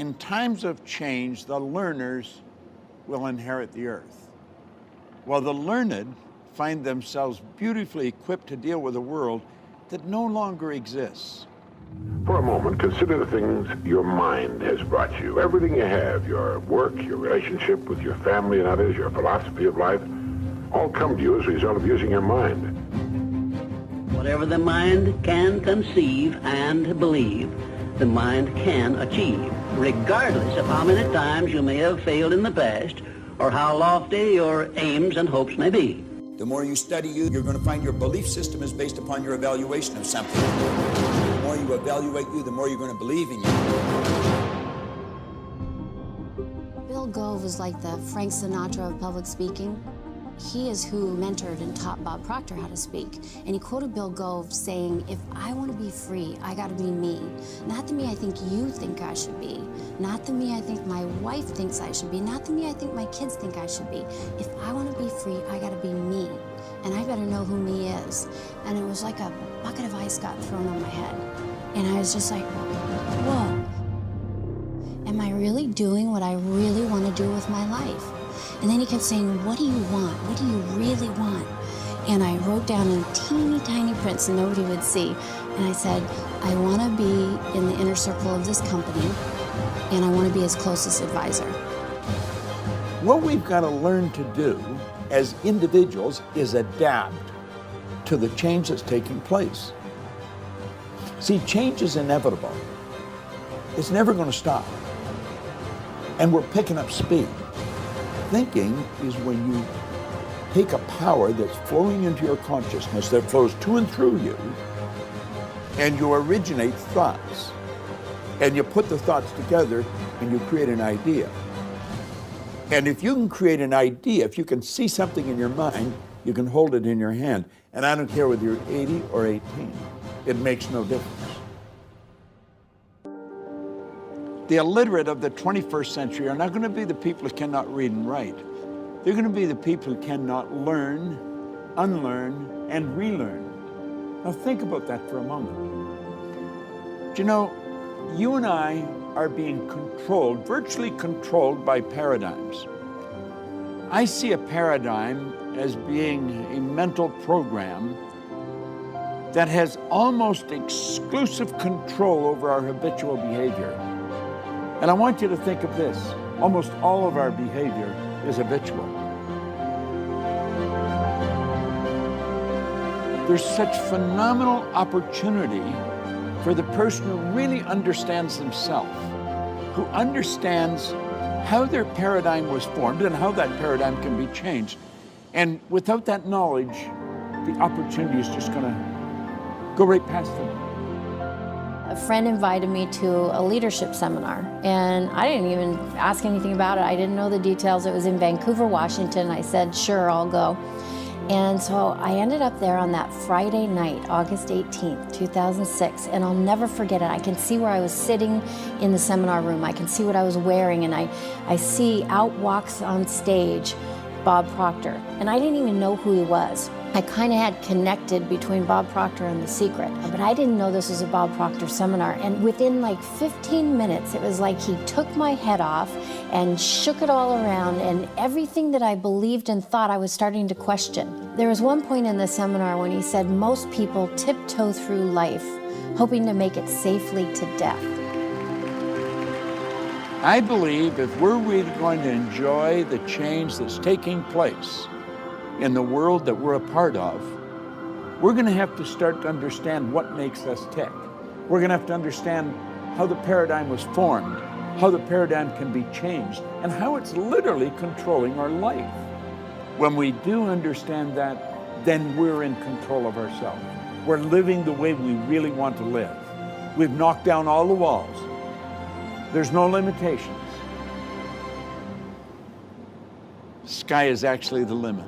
in times of change, the learners will inherit the earth, while the learned find themselves beautifully equipped to deal with a world that no longer exists. For a moment, consider the things your mind has brought you. Everything you have, your work, your relationship with your family and others, your philosophy of life, all come to you as a result of using your mind. Whatever the mind can conceive and believe, the mind can achieve, regardless of how many times you may have failed in the past or how lofty your aims and hopes may be. The more you study you, you're going to find your belief system is based upon your evaluation of something. The more you evaluate you, the more you're going to believe in you. Bill Gove is like the Frank Sinatra of public speaking. He is who mentored and taught Bob Proctor how to speak. And he quoted Bill Gove saying, if I want to be free, I got to be me. Not the me I think you think I should be. Not the me I think my wife thinks I should be. Not the me I think my kids think I should be. If I want to be free, I got to be me. And I better know who me is. And it was like a bucket of ice got thrown on my head. And I was just like, whoa. Am I really doing what I really want to do with my life? And then he kept saying, what do you want? What do you really want? And I wrote down in teeny tiny print so nobody would see. And I said, I want to be in the inner circle of this company, and I want to be his closest advisor. What we've got to learn to do as individuals is adapt to the change that's taking place. See, change is inevitable. It's never going to stop. And we're picking up speed. Thinking is when you take a power that's flowing into your consciousness, that flows to and through you, and you originate thoughts. And you put the thoughts together and you create an idea. And if you can create an idea, if you can see something in your mind, you can hold it in your hand. And I don't care whether you're 80 or 18. It makes no difference. The illiterate of the 21st century are not going to be the people who cannot read and write. They're going to be the people who cannot learn, unlearn, and relearn. Now think about that for a moment. Do you know, you and I are being controlled, virtually controlled by paradigms. I see a paradigm as being a mental program that has almost exclusive control over our habitual behavior. And I want you to think of this. Almost all of our behavior is habitual. There's such phenomenal opportunity for the person who really understands themselves, who understands how their paradigm was formed and how that paradigm can be changed. And without that knowledge, the opportunity is just going to go right past them. A friend invited me to a leadership seminar, and I didn't even ask anything about it. I didn't know the details. It was in Vancouver, Washington. I said, sure, I'll go. And so I ended up there on that Friday night, August 18th, 2006, and I'll never forget it. I can see where I was sitting in the seminar room. I can see what I was wearing, and I see out walks on stage Bob Proctor, and I didn't even know who he was. I kind of had connected between Bob Proctor and The Secret, but I didn't know this was a Bob Proctor seminar. And within like 15 minutes, it was like he took my head off and shook it all around, and everything that I believed and thought I was starting to question. There was one point in the seminar when he said most people tiptoe through life, hoping to make it safely to death. I believe if we're really going to enjoy the change that's taking place in the world that we're a part of, we're going to have to start to understand what makes us tick. We're going to have to understand how the paradigm was formed, how the paradigm can be changed, and how it's literally controlling our life. When we do understand that, then we're in control of ourselves. We're living the way we really want to live. We've knocked down all the walls. There's no limitations. Sky is actually the limit.